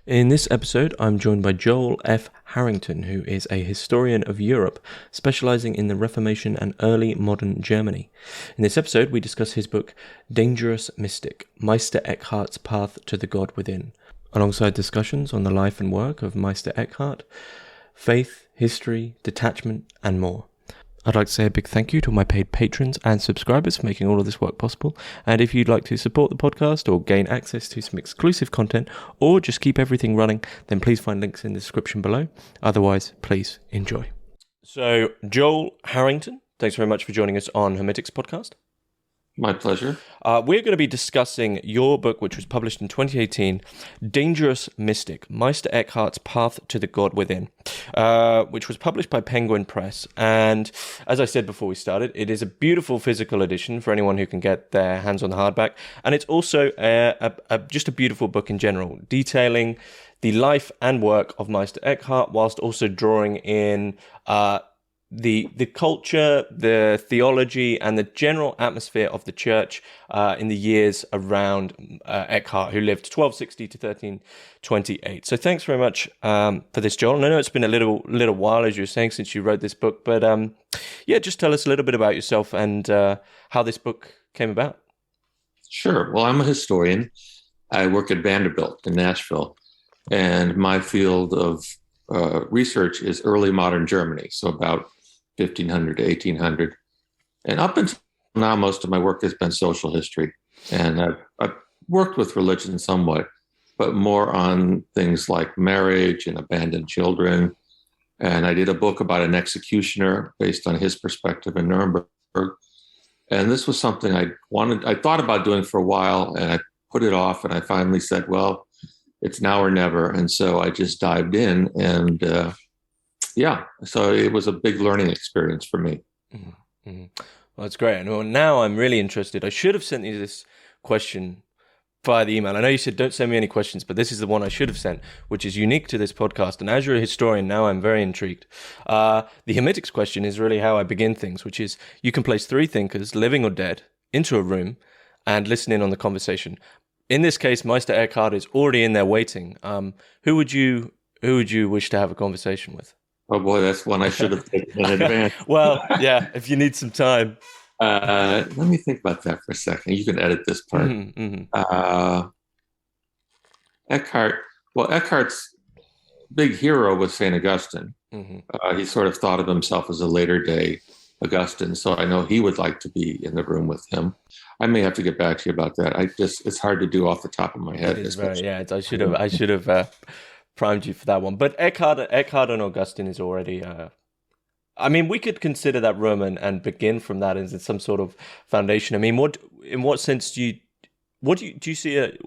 In this episode, I'm joined by Joel F. Harrington, who is a historian of Europe, specializing in the Reformation and early modern Germany. In this episode, we discuss his book, Dangerous Mystic, Meister Eckhart's Path to the God Within, alongside discussions on the life and work of Meister Eckhart, faith, history, detachment, and more. I'd like to say a big thank you to my paid patrons and subscribers for making all of this work possible. And if you'd like to support the podcast or gain access to some exclusive content or just keep everything running, then please find links in the description below. Otherwise, please enjoy. So, Joel Harrington, thanks very much for joining us on Hermitix podcast. My pleasure. We're going to be discussing your book, which was published in 2018, Dangerous Mystic, Meister Eckhart's Path to the God Within, which was published by Penguin Press. And as I said before we started, it is a beautiful physical edition for anyone who can get their hands on the hardback. And it's also just a beautiful book in general, detailing the life and work of Meister Eckhart, whilst also drawing in the culture, the theology, and the general atmosphere of the church in the years around Eckhart, who lived 1260 to 1328. So thanks very much for this, Joel. And I know it's been a little while, as you were saying, since you wrote this book, but just tell us a little bit about yourself and how this book came about. Sure. Well, I'm a historian. I work at Vanderbilt in Nashville, and my field of research is early modern Germany, so about 1500 to 1800. And up until now, most of my work has been social history. And I've worked with religion somewhat, but more on things like marriage and abandoned children. And I did a book about an executioner based on his perspective in Nuremberg. And this was something I thought about doing for a while, and I put it off. And I finally said, well, it's now or never. And so I just dived in, and so it was a big learning experience for me. Mm-hmm. Mm-hmm. Well, that's great. And now I'm really interested. I should have sent you this question via the email. I know you said don't send me any questions, but this is the one I should have sent, which is unique to this podcast. And as you're a historian, now I'm very intrigued. The Hermitix question is really how I begin things, which is you can place three thinkers, living or dead, into a room and listen in on the conversation. In this case, Meister Eckhart is already in there waiting. Who would you wish to have a conversation with? Oh boy, that's one I should have taken in advance. Well, yeah, if you need some time. Let me think about that for a second. You can edit this part. Mm-hmm. Eckhart's big hero was St. Augustine. Mm-hmm. He sort of thought of himself as a later day Augustine, so I know he would like to be in the room with him. I may have to get back to you about that. It's hard to do off the top of my head. It is I should have primed you for that one. But Eckhart and Augustine is already we could consider that room and begin from that as some sort of foundation. I mean, in what sense do you see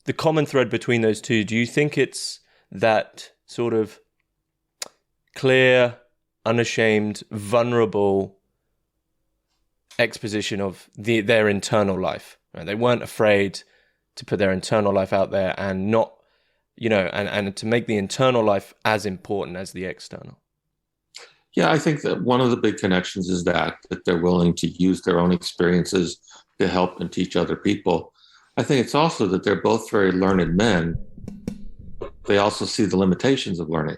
the common thread between those two? Do you think it's that sort of clear, unashamed, vulnerable exposition of their internal life? Right? They weren't afraid to put their internal life out there and not, and to make the internal life as important as the external. Yeah, I think that one of the big connections is that they're willing to use their own experiences to help and teach other people. I think it's also that they're both very learned men. They also see the limitations of learning,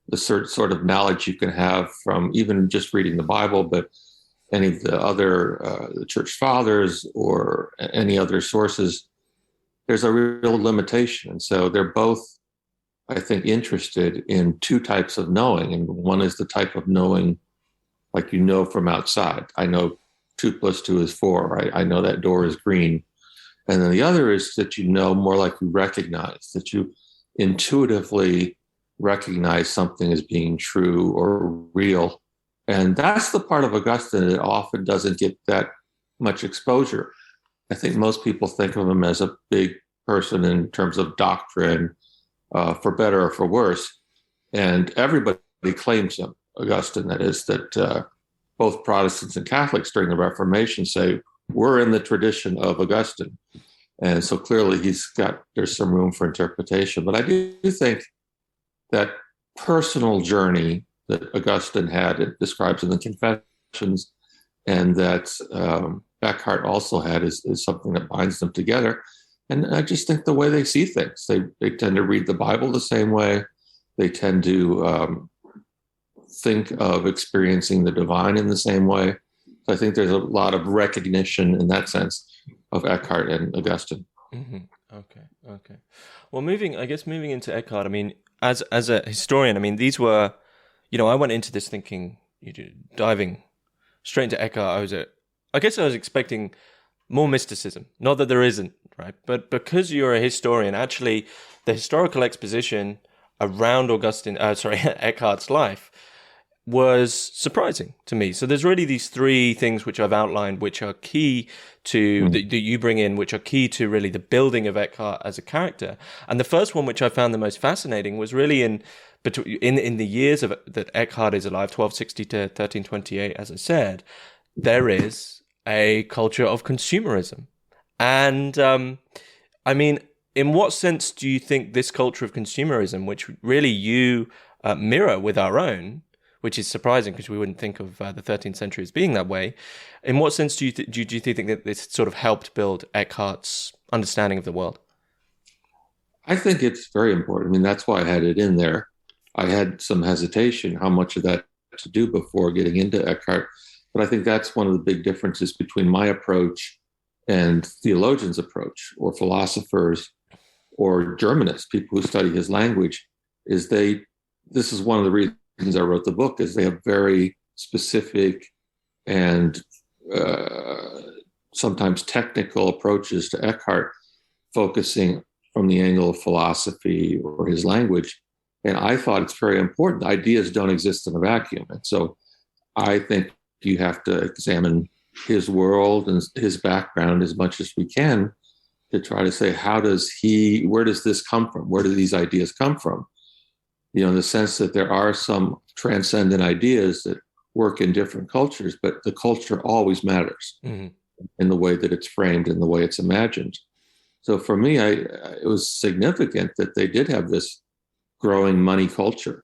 the sort of knowledge you can have from even just reading the Bible, but any of the other the church fathers or any other sources. There's a real limitation. And so they're both, I think, interested in two types of knowing. And one is the type of knowing like from outside. I know 2 + 2 is 4, right? I know that door is green. And then the other is that more like you recognize, that you intuitively recognize something as being true or real. And that's the part of Augustine that often doesn't get that much exposure. I think most people think of him as a big person in terms of doctrine, for better or for worse. And everybody claims him, Augustine, that is, that both Protestants and Catholics during the Reformation say, we're in the tradition of Augustine. And so clearly there's some room for interpretation. But I do think that personal journey that Augustine had, it describes in the Confessions, and that Eckhart also had is something that binds them together. And I just think the way they see things, they tend to read the Bible the same way. They tend to think of experiencing the divine in the same way. So I think there's a lot of recognition in that sense of Eckhart and Augustine. Mm-hmm. Okay. Well, moving into Eckhart, I mean, as a historian, I mean, these were, I went into this thinking, diving straight into Eckhart. I guess I was expecting more mysticism. Not that there isn't, right? But because you're a historian, actually, the historical exposition around Eckhart's life was surprising to me. So there's really these three things which I've outlined, which are key to that you bring in, which are key to really the building of Eckhart as a character. And the first one, which I found the most fascinating, was really in the years of that Eckhart is alive, 1260 to 1328, as I said, there is a culture of consumerism. And I mean, in what sense do you think this culture of consumerism, which really you mirror with our own, which is surprising because we wouldn't think of the 13th century as being that way. In what sense do you think that this sort of helped build Eckhart's understanding of the world? I think it's very important. I mean, that's why I had it in there. I had some hesitation how much of that to do before getting into Eckhart. But I think that's one of the big differences between my approach and theologians' approach, or philosophers, or Germanists, people who study his language, is this is one of the reasons I wrote the book, is they have very specific and sometimes technical approaches to Eckhart, focusing from the angle of philosophy or his language. And I thought it's very important. Ideas don't exist in a vacuum. And so I think you have to examine his world and his background as much as we can to try to say, where does this come from? Where do these ideas come from? In the sense that there are some transcendent ideas that work in different cultures, but the culture always matters in the way that it's framed and the way it's imagined. So for me, it was significant that they did have this growing money culture,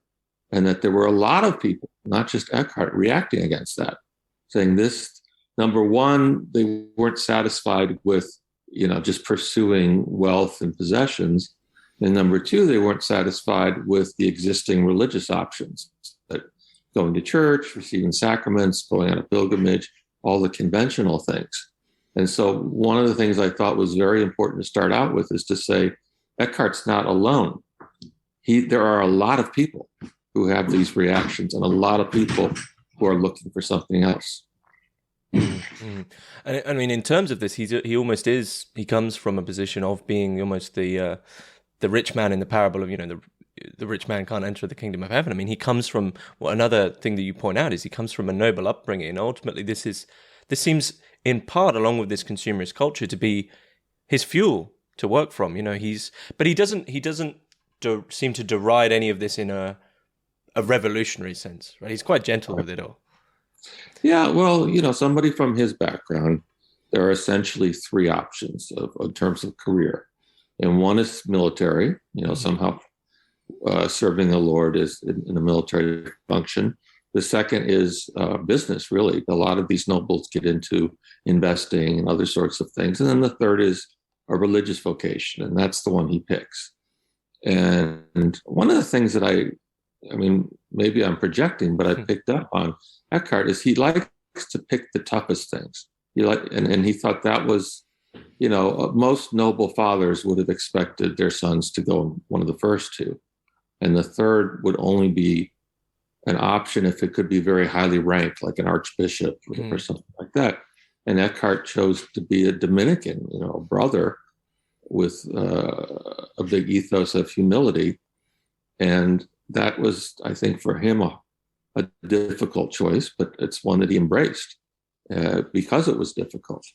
and that there were a lot of people, not just Eckhart, reacting against that, saying this, number one, they weren't satisfied with, just pursuing wealth and possessions. And number two, they weren't satisfied with the existing religious options, that going to church, receiving sacraments, going on a pilgrimage, all the conventional things. And so one of the things I thought was very important to start out with is to say, Eckhart's not alone. There are a lot of people who have these reactions, and a lot of people who are looking for something else. Mm-hmm. And I mean, in terms of this, he comes from a position of being almost the rich man in the parable of, the rich man can't enter the kingdom of heaven. I mean, he comes from, another thing that you point out is he comes from a noble upbringing. And ultimately, this seems in part, along with this consumerist culture, to be his fuel to work from. But he doesn't seem to deride any of this in a revolutionary sense, right? He's quite gentle with it all. Yeah, well, somebody from his background, there are essentially three options in terms of career. And one is military, somehow serving the Lord is in a military function. The second is business, really. A lot of these nobles get into investing and other sorts of things. And then the third is a religious vocation, and that's the one he picks. And one of the things that I mean, maybe I'm projecting, but I picked up on Eckhart is he likes to pick the toughest things. And he thought that was, most noble fathers would have expected their sons to go one of the first two. And the third would only be an option if it could be very highly ranked, like an archbishop or something like that. And Eckhart chose to be a Dominican, a brother with a big ethos of humility. And that was, I think, for him a difficult choice, but it's one that he embraced because it was difficult.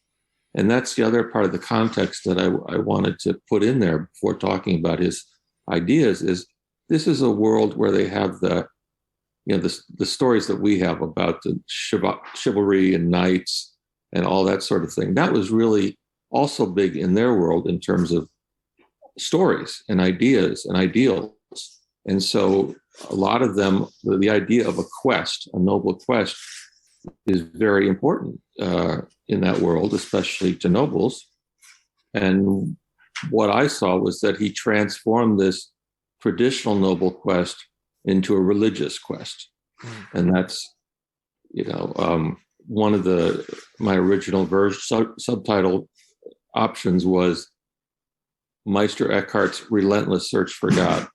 And that's the other part of the context that I wanted to put in there before talking about his ideas is this is a world where they have the stories that we have about the chivalry and knights and all that sort of thing. That was really also big in their world in terms of stories and ideas and ideals. And so a lot of them, the idea of a quest, a noble quest, is very important in that world, especially to nobles. And what I saw was that he transformed this traditional noble quest into a religious quest. And that's, one of my original version subtitle options was Meister Eckhart's Relentless Search for God,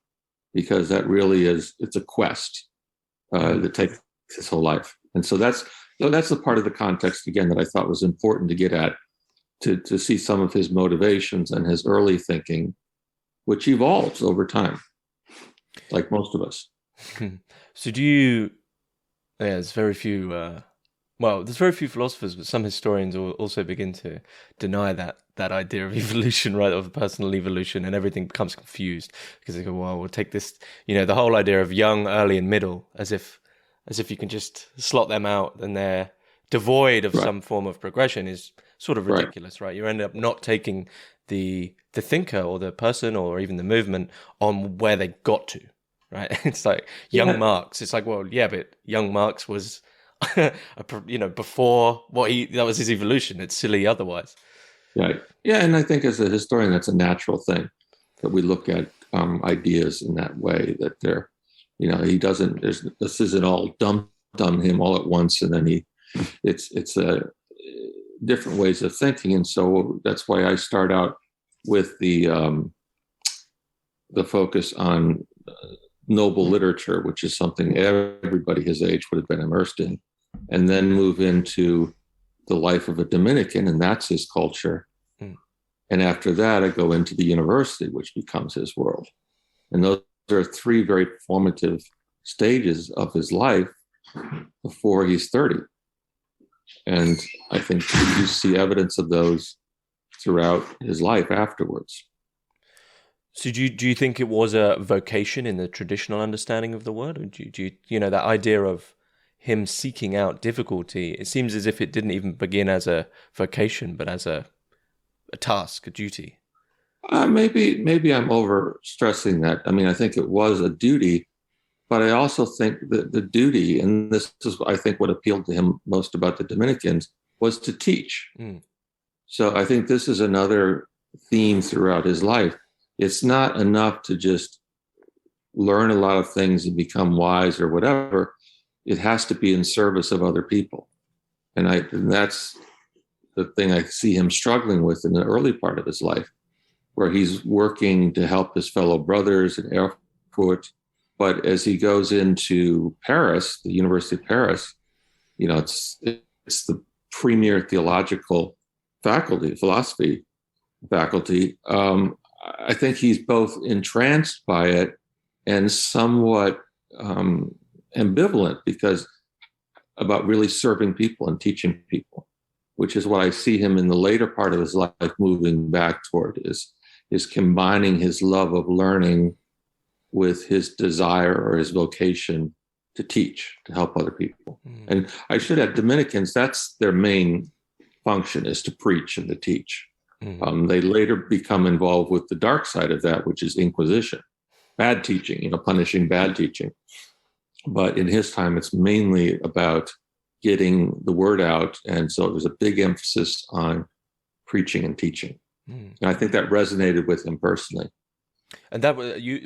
because that really it's a quest that takes his whole life. And so that's the part of the context, again, that I thought was important to get at, to see some of his motivations and his early thinking, which evolves over time, like most of us. So there's very few, there's very few philosophers, but some historians also begin to deny that idea of evolution, right, of personal evolution, and everything becomes confused because they go, well, we'll take this, the whole idea of young, early, and middle, as if you can just slot them out and they're devoid of some form of progression is sort of ridiculous, right? You end up not taking the thinker or the person or even the movement on where they got to, right? It's like young Marx. It's like, well, yeah, but young Marx was, before that was his evolution. It's silly otherwise. Right. Yeah, and I think as a historian, that's a natural thing that we look at ideas in that way, that they're, he doesn't. This isn't all dumped on him all at once, and then it's different ways of thinking, and so that's why I start out with the focus on noble literature, which is something everybody his age would have been immersed in, and then move into the life of a Dominican, and that's his culture. And after that, I go into the university, which becomes his world. And those are three very formative stages of his life before he's 30. And I think you see evidence of those throughout his life afterwards. So do you think it was a vocation in the traditional understanding of the word? Or do you that idea of him seeking out difficulty, it seems as if it didn't even begin as a vocation, but as a task, a duty? Maybe I'm overstressing that. I mean, I think it was a duty, but I also think that the duty, and this is, I think, what appealed to him most about the Dominicans, was to teach. So I think this is another theme throughout his life. It's not enough to just learn a lot of things and become wise or whatever. It has to be in service of other people. And that's the thing I see him struggling with in the early part of his life, where he's working to help his fellow brothers in Erfurt. But as he goes into Paris, the University of Paris, it's the premier theological faculty, philosophy faculty. I think he's both entranced by it and somewhat ambivalent about really serving people and teaching people, which is what I see him in the later part of his life moving back toward, is combining his love of learning with his desire or his vocation to teach, to help other people. And I should add, Dominicans, that's their main function, is to preach and to teach. They later become involved with the dark side of that, which is inquisition, bad teaching, punishing bad teaching. But in his time, it's mainly about getting the word out. And so there's a big emphasis on preaching and teaching. And I think that resonated with him personally. And that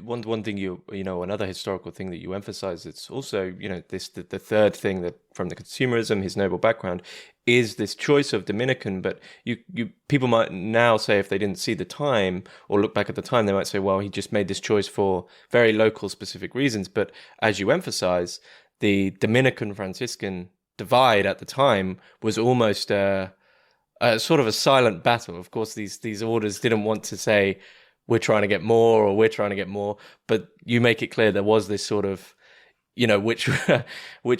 one thing another historical thing that you emphasize, it's also the third thing that from the consumerism, his noble background, is this choice of Dominican. But people might now say, if they didn't see the time or look back at the time, they might say, well, he just made this choice for very local, specific reasons. But as you emphasize, the Dominican Franciscan divide at the time was almost sort of a silent battle. Of course, these orders didn't want to say, we're trying to get more, or we're trying to get more. But you make it clear there was this sort of, which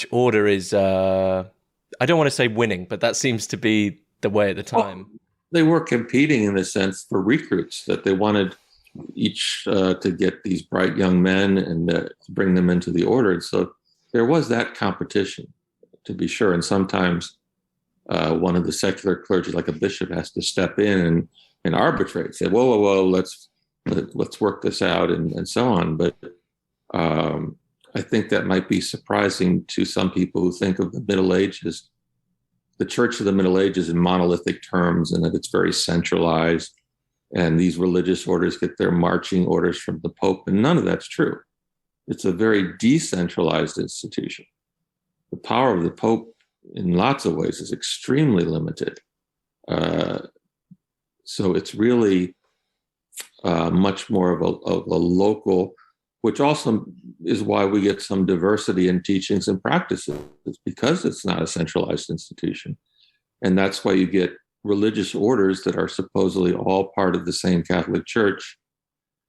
order is, I don't want to say winning, but that seems to be the way at the time. Well, they were competing in a sense for recruits, that they wanted each to get these bright young men and to bring them into the order. And so there was that competition, to be sure. And sometimes one of the secular clergy, like a bishop, has to step in and arbitrate, say, whoa, let's work this out, and so on. But I think that might be surprising to some people who think of the Middle Ages, the Church of the Middle Ages, in monolithic terms, and that it's very centralized. and these religious orders get their marching orders from the Pope, and none of that's true. It's a very decentralized institution. The power of the Pope in lots of ways is extremely limited. So it's really much more of a local, which also is why we get some diversity in teachings and practices. It's because it's not a centralized institution. And that's why you get religious orders that are supposedly all part of the same Catholic Church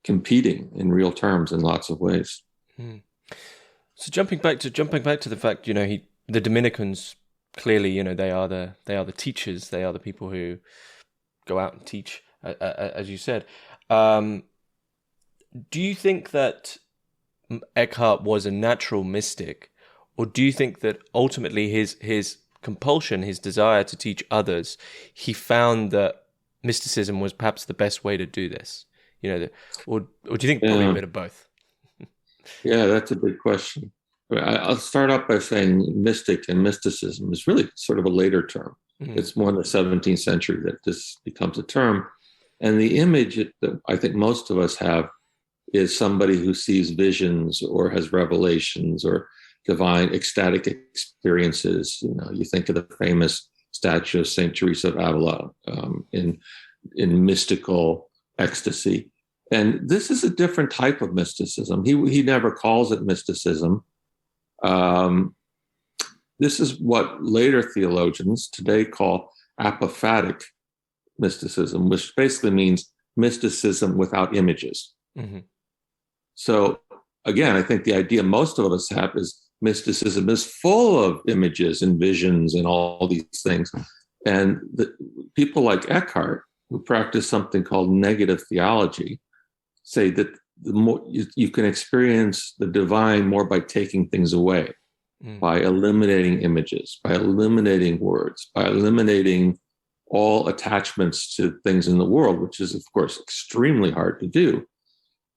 competing in real terms in lots of ways. So jumping back to the fact, the Dominicans clearly, they are the teachers. They are the people who go out and teach, as you said. Do you think that Eckhart was a natural mystic, or do you think that ultimately his compulsion, his desire to teach others, he found that mysticism was perhaps the best way to do this? Or do you think probably a bit of both? Yeah, that's a big question. I'll start off by saying mystic and mysticism is really sort of a later term. Mm-hmm. It's more in the 17th century that this becomes a term. And the image that I think most of us have is somebody who sees visions or has revelations or divine ecstatic experiences. You think of the famous statue of Saint Teresa of Avila in mystical ecstasy. And this is a different type of mysticism. He never calls it mysticism. This is what later theologians today call apophatic mysticism, which basically means mysticism without images. Mm-hmm. So again, I think the idea most of us have is mysticism is full of images and visions and all these things. And people like Eckhart, who practice something called negative theology, say that the more you can experience the divine more by taking things away, by eliminating images, by eliminating words, by eliminating all attachments to things in the world, which is, of course, extremely hard to do.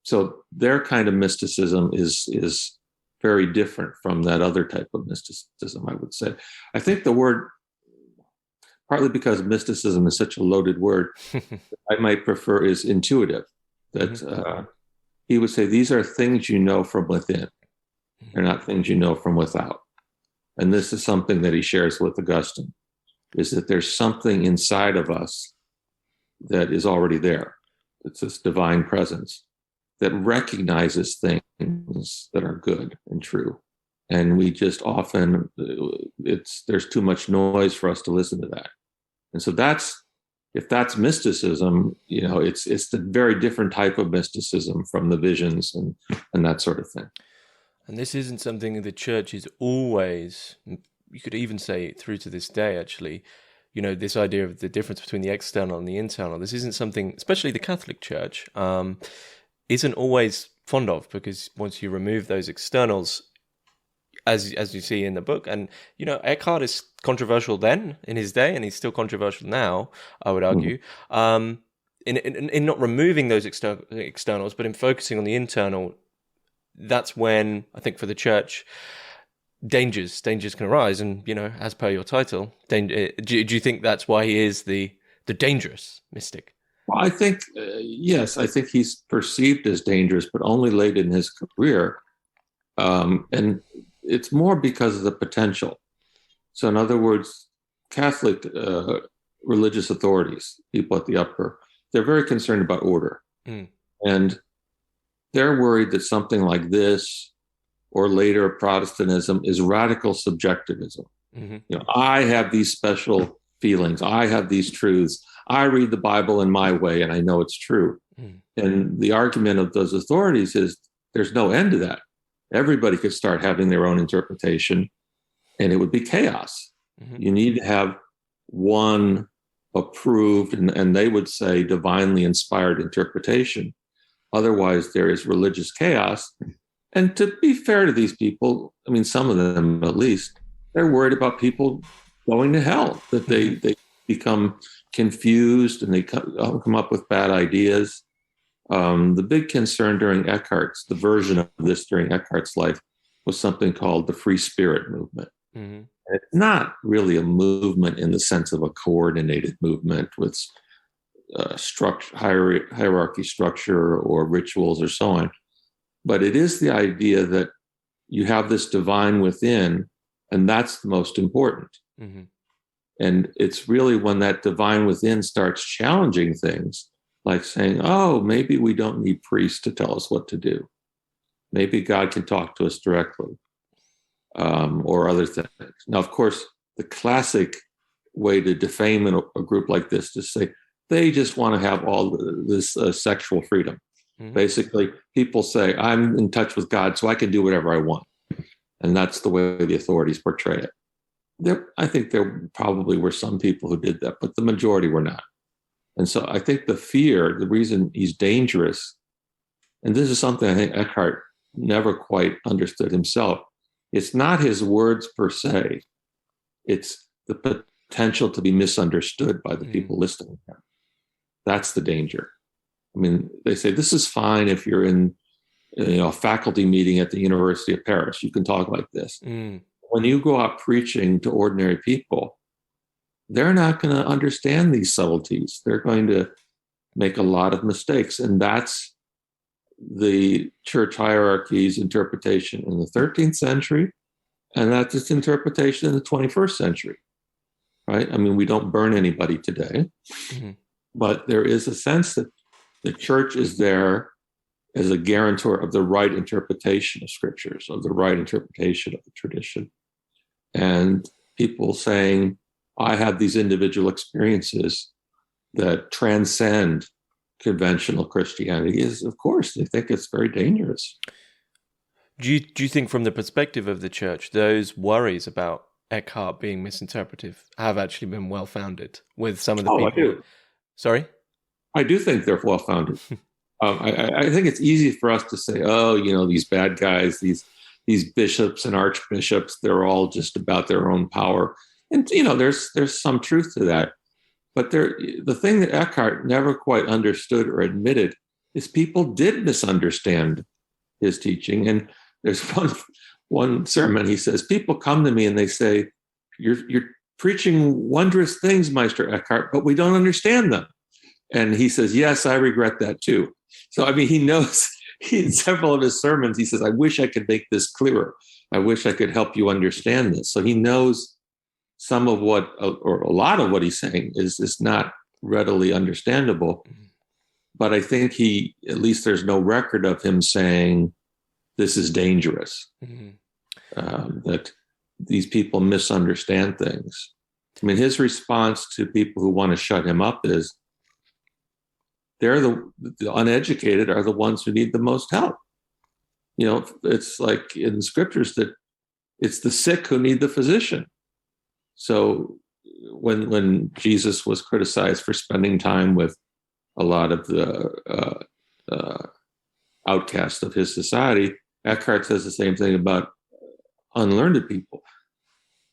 So their kind of mysticism is very different from that other type of mysticism, I would say. I think the word, partly because mysticism is such a loaded word, I might prefer is intuitive. That he would say, these are things you know from within. They're not things you know from without. And this is something that he shares with Augustine, is that there's something inside of us that is already there. It's this divine presence that recognizes things that are good and true. And we just often, there's too much noise for us to listen to that. And so if that's mysticism, it's the very different type of mysticism from the visions and that sort of thing. And this isn't something the church is always, you could even say through to this day, actually, this idea of the difference between the external and the internal. This isn't something, especially the Catholic Church, isn't always fond of, because once you remove those externals, as you see in the book, and Eckhart is controversial then in his day, and he's still controversial now, I would argue, in not removing those externals, but in focusing on the internal. That's when I think for the church, dangers can arise, and as per your title, do you think that's why he is the dangerous mystic? Well, I think yes, I think he's perceived as dangerous, but only late in his career, and it's more because of the potential. So, in other words, Catholic religious authorities, people at the upper, they're very concerned about order, and they're worried that something like this, or later Protestantism, is radical subjectivism. Mm-hmm. I have these special feelings. I have these truths. I read the Bible in my way, and I know it's true. And the argument of those authorities is there's no end to that. Everybody could start having their own interpretation, and it would be chaos. You need to have one approved, and they would say divinely inspired interpretation. Otherwise, there is religious chaos. And to be fair to these people, I mean, some of them at least, they're worried about people going to hell, that they become confused and they come up with bad ideas. The big concern during the version of this during Eckhart's life, was something called the Free Spirit movement. Mm-hmm. It's not really a movement in the sense of a coordinated movement with hierarchy structure or rituals or so on. But it is the idea that you have this divine within, and that's the most important. Mm-hmm. And it's really when that divine within starts challenging things, like saying, oh, maybe we don't need priests to tell us what to do. Maybe God can talk to us directly, or other things. Now, of course, the classic way to defame a group like this is to say they just want to have all this sexual freedom. Mm-hmm. Basically, people say, I'm in touch with God, so I can do whatever I want. And that's the way the authorities portray it. I think there probably were some people who did that, but the majority were not. And so I think the fear, the reason he's dangerous, and this is something I think Eckhart never quite understood himself, it's not his words per se, it's the potential to be misunderstood by the people listening to him. That's the danger. I mean, they say this is fine if you're in a faculty meeting at the University of Paris. You can talk like this. When you go out preaching to ordinary people, they're not going to understand these subtleties. They're going to make a lot of mistakes. And that's the church hierarchy's interpretation in the 13th century, and that's its interpretation in the 21st century, right? I mean, we don't burn anybody today, but there is a sense that the church is there as a guarantor of the right interpretation of scriptures, of the right interpretation of the tradition. And people saying, I have these individual experiences that transcend conventional Christianity is, of course, they think it's very dangerous. Do you think from the perspective of the church, those worries about Eckhart being misinterpretive have actually been well-founded with some of the people? I do. Sorry? I do think they're well-founded. I think it's easy for us to say, these bad guys, these bishops and archbishops, they're all just about their own power. And, there's some truth to that. But the thing that Eckhart never quite understood or admitted is people did misunderstand his teaching. And there's one sermon, he says, people come to me and they say, you're preaching wondrous things, Meister Eckhart, but we don't understand them. And he says, yes, I regret that too. So, I mean, he knows in several of his sermons, he says, I wish I could make this clearer. I wish I could help you understand this. So he knows some of what, or a lot of what he's saying is not readily understandable. But I think at least there's no record of him saying, this is dangerous, that these people misunderstand things. I mean, his response to people who want to shut him up is, the uneducated are the ones who need the most help. It's like in the scriptures that it's the sick who need the physician. So when Jesus was criticized for spending time with a lot of the outcasts of his society, Eckhart says the same thing about unlearned people.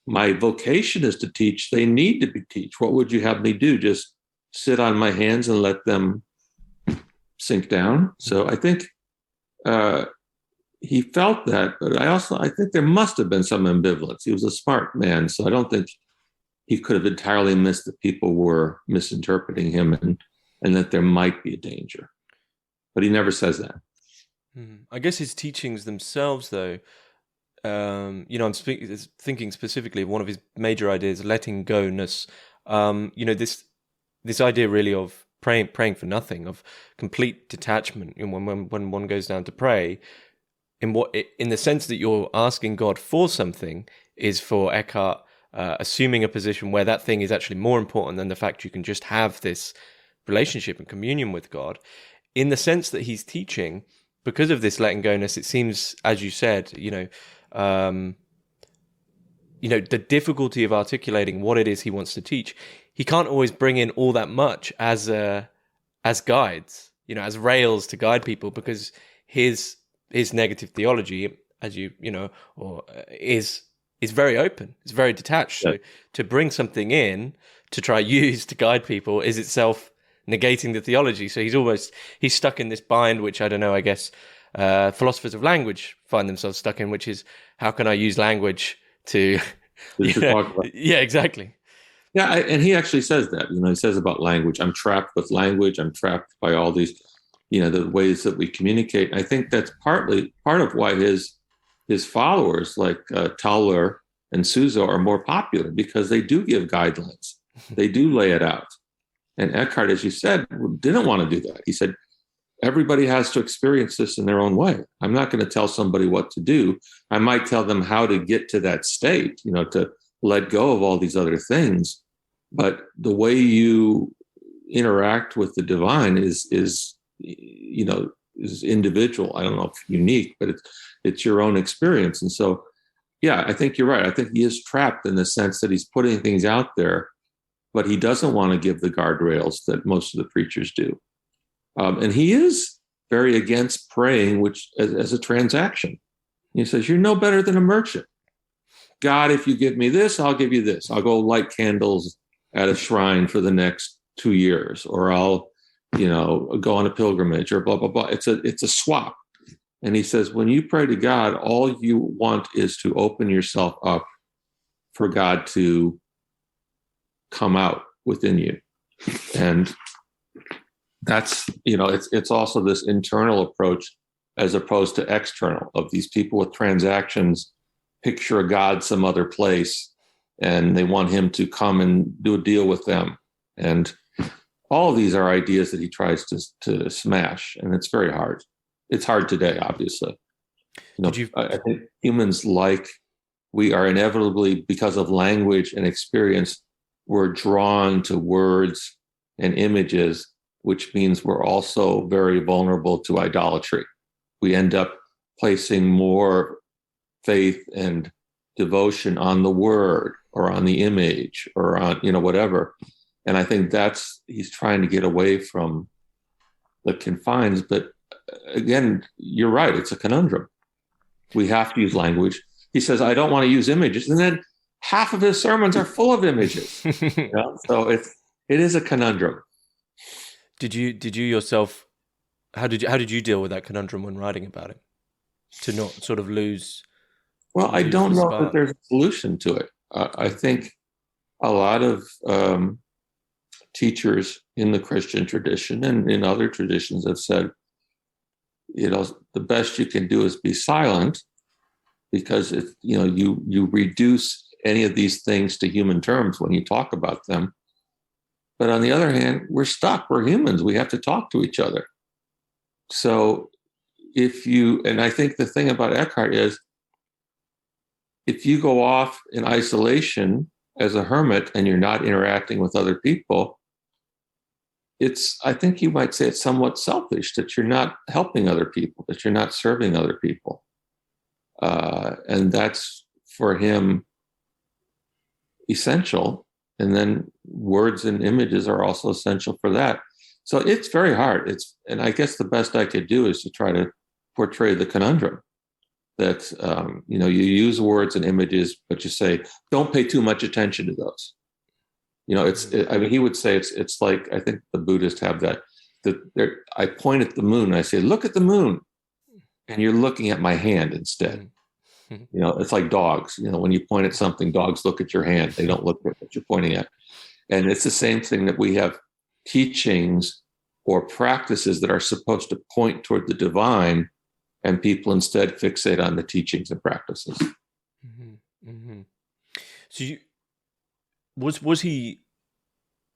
My vocation is to teach. They need to be taught. What would you have me do? Just sit on my hands and let them sink down? So I think he felt that, but I think there must have been some ambivalence. He was a smart man, so I don't think he could have entirely missed that people were misinterpreting him and that there might be a danger. But he never says that. I guess his teachings themselves, though, I'm thinking specifically of one of his major ideas, letting go-ness. This idea really of praying for nothing, of complete detachment. When one goes down to pray, in the sense that you're asking God for something, is for Eckhart assuming a position where that thing is actually more important than the fact you can just have this relationship and communion with God. In the sense that he's teaching, because of this letting go-ness, it seems, as you said, the difficulty of articulating what it is he wants to teach. He can't always bring in all that much as guides, as rails to guide people, because his negative theology, as is very open. It's very detached. Yeah. So to bring something in to try use to guide people is itself negating the theology. So he's stuck in this bind, which I don't know, I guess philosophers of language find themselves stuck in, which is, how can I use language to talk about? Yeah, exactly. Yeah, and he actually says that. He says about language, I'm trapped with language. I'm trapped by all these, the ways that we communicate. I think that's part of why his followers like Tauler and Suzo are more popular, because they do give guidelines. They do lay it out. And Eckhart, as you said, didn't want to do that. He said, everybody has to experience this in their own way. I'm not going to tell somebody what to do. I might tell them how to get to that state, to let go of all these other things. But the way you interact with the divine is individual. I don't know if unique, but it's your own experience. And so, yeah, I think you're right. I think he is trapped in the sense that he's putting things out there, but he doesn't want to give the guardrails that most of the preachers do. And he is very against praying, which as a transaction. He says, you're no better than a merchant. God, if you give me this, I'll give you this. I'll go light candles at a shrine for the next 2 years, or I'll, go on a pilgrimage, or blah, blah, blah. It's a swap. And he says, when you pray to God, all you want is to open yourself up for God to come out within you. And that's, it's also this internal approach as opposed to external, of these people with transactions picture a God some other place, and they want him to come and do a deal with them. And all of these are ideas that he tries to smash, and it's very hard. It's hard today, obviously. I think humans, we are inevitably, because of language and experience, we're drawn to words and images, which means we're also very vulnerable to idolatry. We end up placing more faith and devotion on the word or on the image or on, whatever. And I think he's trying to get away from the confines. But again, you're right. It's a conundrum. We have to use language. He says, I don't want to use images. And then half of his sermons are full of images. So it is a conundrum. Did you yourself, how did you deal with that conundrum when writing about it? To not sort of lose. Well, I don't know that there's a solution to it. I think a lot of teachers in the Christian tradition and in other traditions have said, the best you can do is be silent, because you reduce any of these things to human terms when you talk about them. But on the other hand, we're stuck. We're humans. We have to talk to each other. So and I think the thing about Eckhart is, if you go off in isolation as a hermit and you're not interacting with other people, I think you might say it's somewhat selfish, that you're not helping other people, that you're not serving other people. And that's, for him, essential. And then words and images are also essential for that. So it's very hard. And I guess the best I could do is to try to portray the conundrum that, you use words and images, but you say, don't pay too much attention to those. He would say it's like, I think the Buddhists have that I point at the moon and I say, look at the moon. And you're looking at my hand instead. It's like dogs. When you point at something, dogs look at your hand. They don't look at what you're pointing at. And it's the same thing, that we have teachings or practices that are supposed to point toward the divine, and people instead fixate on the teachings and practices. Mm-hmm. Mm-hmm. So was he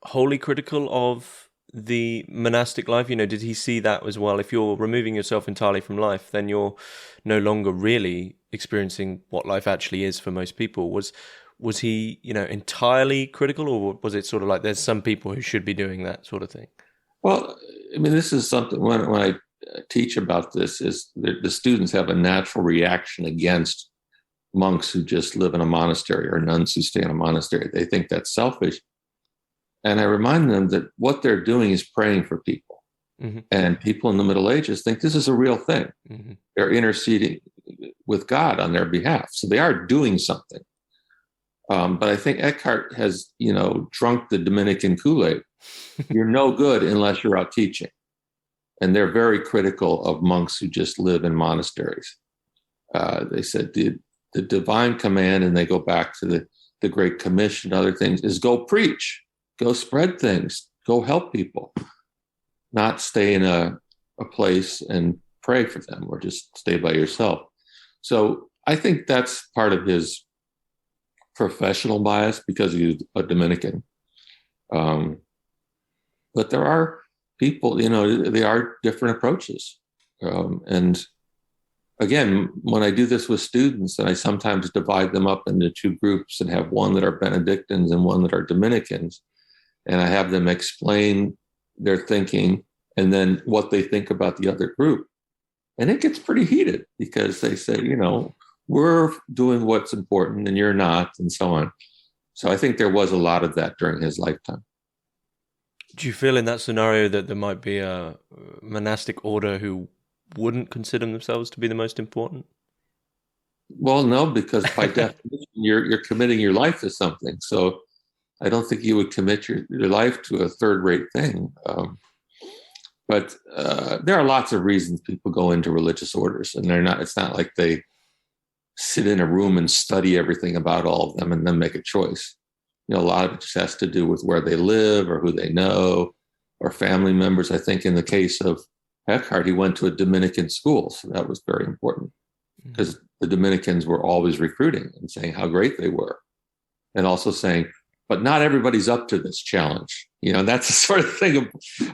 wholly critical of the monastic life? Did he see that as well? If you're removing yourself entirely from life, then you're no longer really experiencing what life actually is for most people. Was he, entirely critical, or was it sort of like there's some people who should be doing that sort of thing? Well, this is something when I teach about this, is the students have a natural reaction against monks who just live in a monastery or nuns who stay in a monastery. They think that's selfish. And I remind them that what they're doing is praying for people. Mm-hmm. And people in the Middle Ages think this is a real thing. Mm-hmm. They're interceding with God on their behalf. So they are doing something. But I think Eckhart has, drunk the Dominican Kool-Aid. You're no good unless you're out teaching. And they're very critical of monks who just live in monasteries. They said the divine command, and they go back to the Great Commission, other things, is go preach, go spread things, go help people, not stay in a place and pray for them or just stay by yourself. So I think that's part of his professional bias because he's a Dominican. But there are people, there are different approaches. And again, when I do this with students, and I sometimes divide them up into two groups and have one that are Benedictines and one that are Dominicans, and I have them explain their thinking and then what they think about the other group. And it gets pretty heated because they say, we're doing what's important and you're not, and so on. So I think there was a lot of that during his lifetime. Do you feel in that scenario that there might be a monastic order who wouldn't consider themselves to be the most important? Well, no, because by definition, you're committing your life to something. So I don't think you would commit your life to a third-rate thing. But there are lots of reasons people go into religious orders, and it's not like they sit in a room and study everything about all of them and then make a choice. A lot of it just has to do with where they live or who they know or family members. I think in the case of Eckhart, he went to a Dominican school, so that was very important because the Dominicans were always recruiting and saying how great they were, and also saying, but not everybody's up to this challenge. That's the sort of thing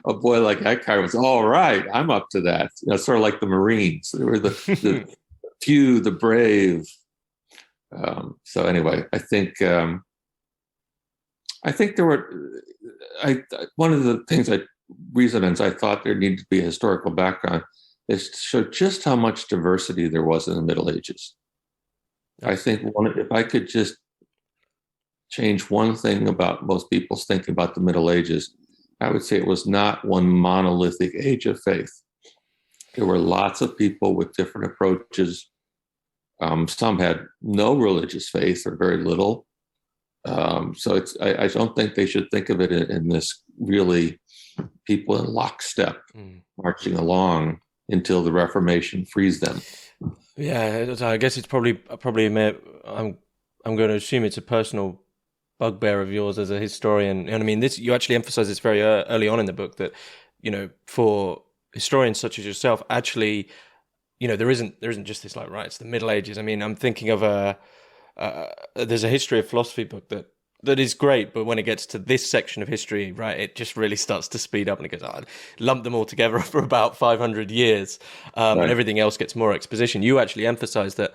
a boy like Eckhart was, all right, I'm up to that. Sort of like the Marines. They were the few, the brave. So anyway, I think there were, one of the reasons I thought there needed to be a historical background is to show just how much diversity there was in the Middle Ages. I think if I could just change one thing about most people's thinking about the Middle Ages, I would say it was not one monolithic age of faith. There were lots of people with different approaches. Some had no religious faith or very little. So I don't think they should think of it in this really people in lockstep marching along until the Reformation frees them. Yeah, I guess it's probably I'm going to assume it's a personal bugbear of yours as a historian. And I mean, you actually emphasize this very early on in the book that, for historians such as yourself, actually, there isn't just this like, right, it's the Middle Ages. I mean, I'm thinking of there's a history of philosophy book that is great, but when it gets to this section of history, right, it just really starts to speed up and it goes, lump them all together for about 500 years, right. And everything else gets more exposition. You actually emphasize that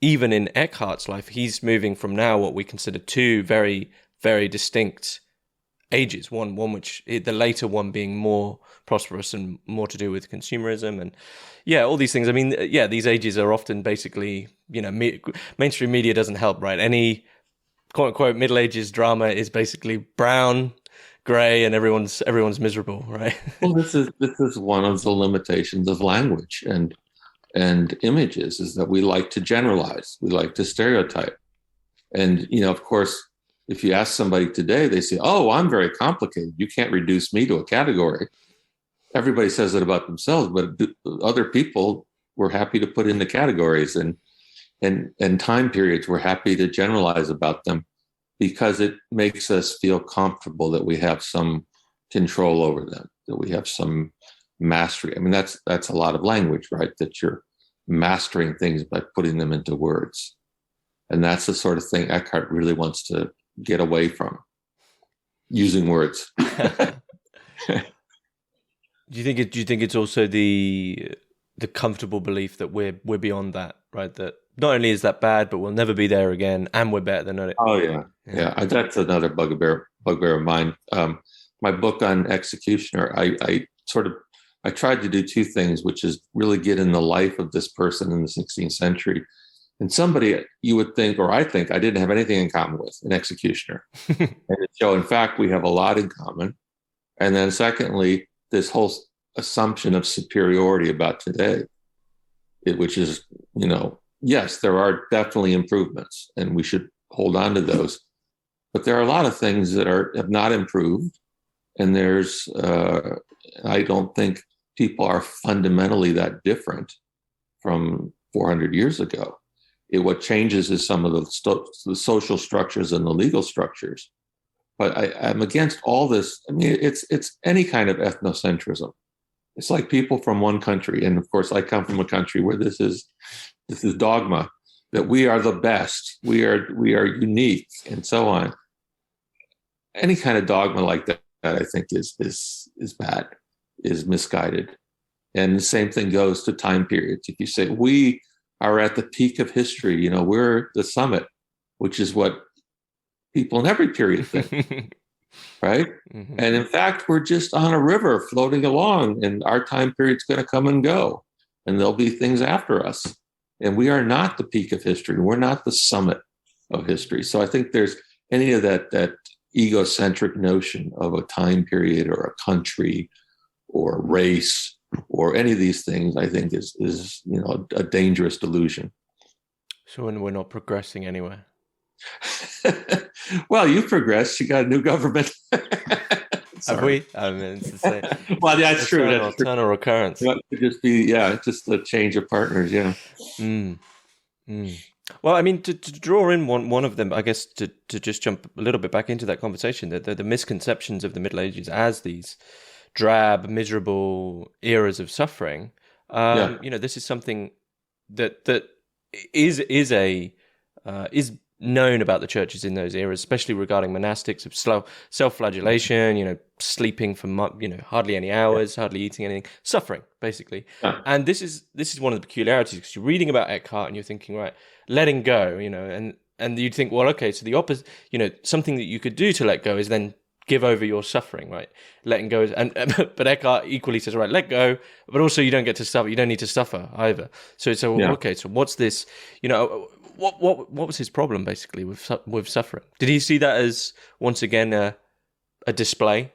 even in Eckhart's life, he's moving from now what we consider two very, very distinct ages. One which the later one being more prosperous and more to do with consumerism and all these things. I mean, these ages are often basically, mainstream media doesn't help, right? Any quote unquote Middle Ages drama is basically brown, gray, and everyone's miserable, right? Well, this is one of the limitations of language and images, is that we like to generalize, we like to stereotype. And, of course, if you ask somebody today, they say, oh, I'm very complicated. You can't reduce me to a category. Everybody says it about themselves, but other people were happy to put into categories and time periods. We're happy to generalize about them because it makes us feel comfortable that we have some control over them, that we have some mastery. I mean, that's a lot of language, right? That you're mastering things by putting them into words. And that's the sort of thing Eckhart really wants to get away from, using words. Do you think it's also the comfortable belief that we're beyond that, right? That not only is that bad, but we'll never be there again, and we're better than it. Oh yeah. That's another bugbear of mine. My book on Executioner, I tried to do two things, which is really get in the life of this person in the 16th century. And somebody you would think, or I think, I didn't have anything in common with, an executioner. And so, in fact, we have a lot in common. And then secondly, this whole assumption of superiority about today, which is, yes, there are definitely improvements and we should hold on to those. But there are a lot of things that have not improved. And I don't think people are fundamentally that different from 400 years ago. What changes is some of the social structures and the legal structures. But I'm against all this. I mean, it's any kind of ethnocentrism. It's like people from one country, and of course, I come from a country where this is dogma that we are the best, we are unique, and so on. Any kind of dogma like that, I think, is bad, is misguided. And the same thing goes to time periods. If you say we are at the peak of history, we're the summit, which is what people in every period think. Right? Mm-hmm. And in fact, we're just on a river floating along, and our time period's going to come and go, and there'll be things after us. And we are not the peak of history. We're not the summit of history. So I think there's any of that egocentric notion of a time period or a country or race or any of these things, I think is a dangerous delusion. So when we're not progressing anywhere. Well, you've progressed. You got a new government. Have we? I mean, it's the same. Well, yeah, that's true. That's eternal recurrence. It could just be, just a change of partners. Yeah. Well, I mean, to draw in one of them, I guess, to just jump a little bit back into that conversation, the misconceptions of the Middle Ages as these drab, miserable eras of suffering. This is something that is known about the churches in those eras, especially regarding monastics of slow self-flagellation, sleeping for hardly any hours, hardly eating anything, suffering basically. Yeah. And this is one of the peculiarities, because you're reading about Eckhart and you're thinking, right, letting go, and you'd think, well, okay, so the opposite, something that you could do to let go is then give over your suffering, right? Letting go but Eckhart equally says, right, let go, but also you don't get to suffer, you don't need to suffer either. So okay, so what's this, What was his problem basically with suffering? Did he see that as once again a display?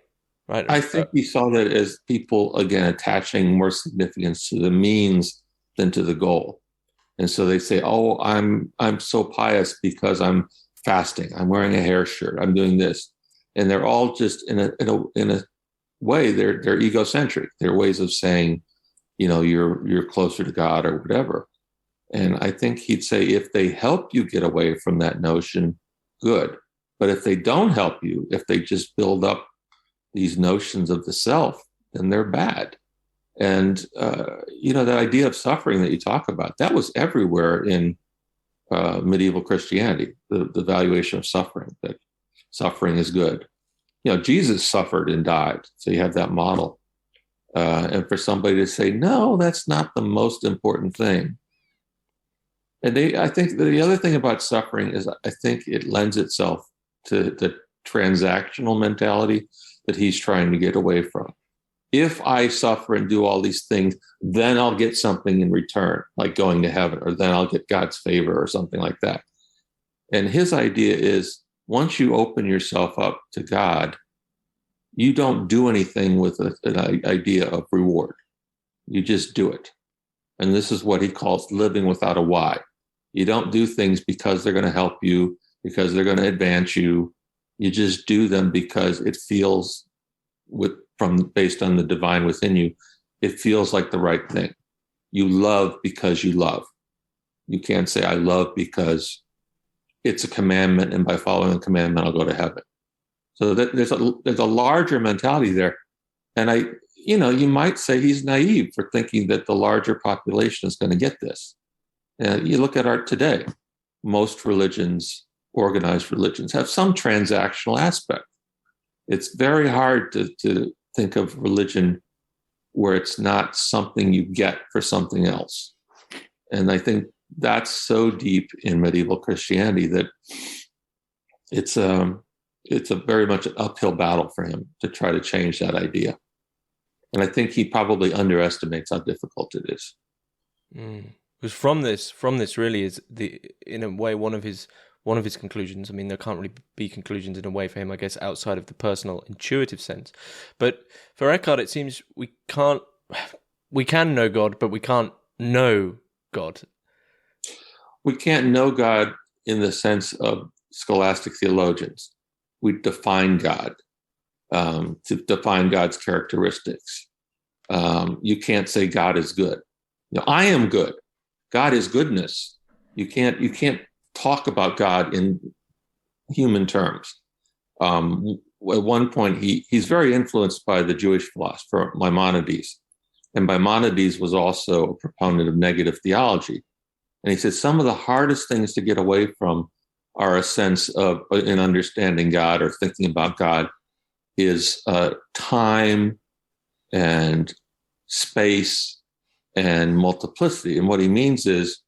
Right. I think he saw that as people again attaching more significance to the means than to the goal, and so they say, "Oh, I'm so pious because I'm fasting. I'm wearing a hair shirt. I'm doing this," and they're all just in a way they're egocentric. They're ways of saying, you're closer to God or whatever. And I think he'd say, if they help you get away from that notion, good. But if they don't help you, if they just build up these notions of the self, then they're bad. And, that idea of suffering that you talk about, that was everywhere in medieval Christianity, the valuation of suffering, that suffering is good. Jesus suffered and died. So you have that model. And for somebody to say, no, that's not the most important thing. And I think the other thing about suffering is I think it lends itself to the transactional mentality that he's trying to get away from. If I suffer and do all these things, then I'll get something in return, like going to heaven, or then I'll get God's favor or something like that. And his idea is once you open yourself up to God, you don't do anything with an idea of reward. You just do it. And this is what he calls living without a why. You don't do things because they're going to help you, because they're going to advance you. You just do them because it feels, based on the divine within you, it feels like the right thing. You love because you love. You can't say, I love because it's a commandment, and by following the commandment, I'll go to heaven. So there's a larger mentality there. And you might say he's naive for thinking that the larger population is going to get this. You look at art today, most religions, organized religions, have some transactional aspect. It's very hard to think of religion where it's not something you get for something else. And I think that's so deep in medieval Christianity that it's a very much an uphill battle for him to try to change that idea. And I think he probably underestimates how difficult it is. Because from this really is in a way one of his conclusions. I mean, there can't really be conclusions in a way for him, I guess, outside of the personal intuitive sense. But for Eckhart, it seems we can know God, but we can't know God. We can't know God in the sense of scholastic theologians. We define God, to define God's characteristics. You can't say God is good. I am good. God is goodness. You can't talk about God in human terms. At one point, he's very influenced by the Jewish philosopher Maimonides, and Maimonides was also a proponent of negative theology. And he said some of the hardest things to get away from are a sense of in understanding God or thinking about God is time and space and multiplicity. And what he means is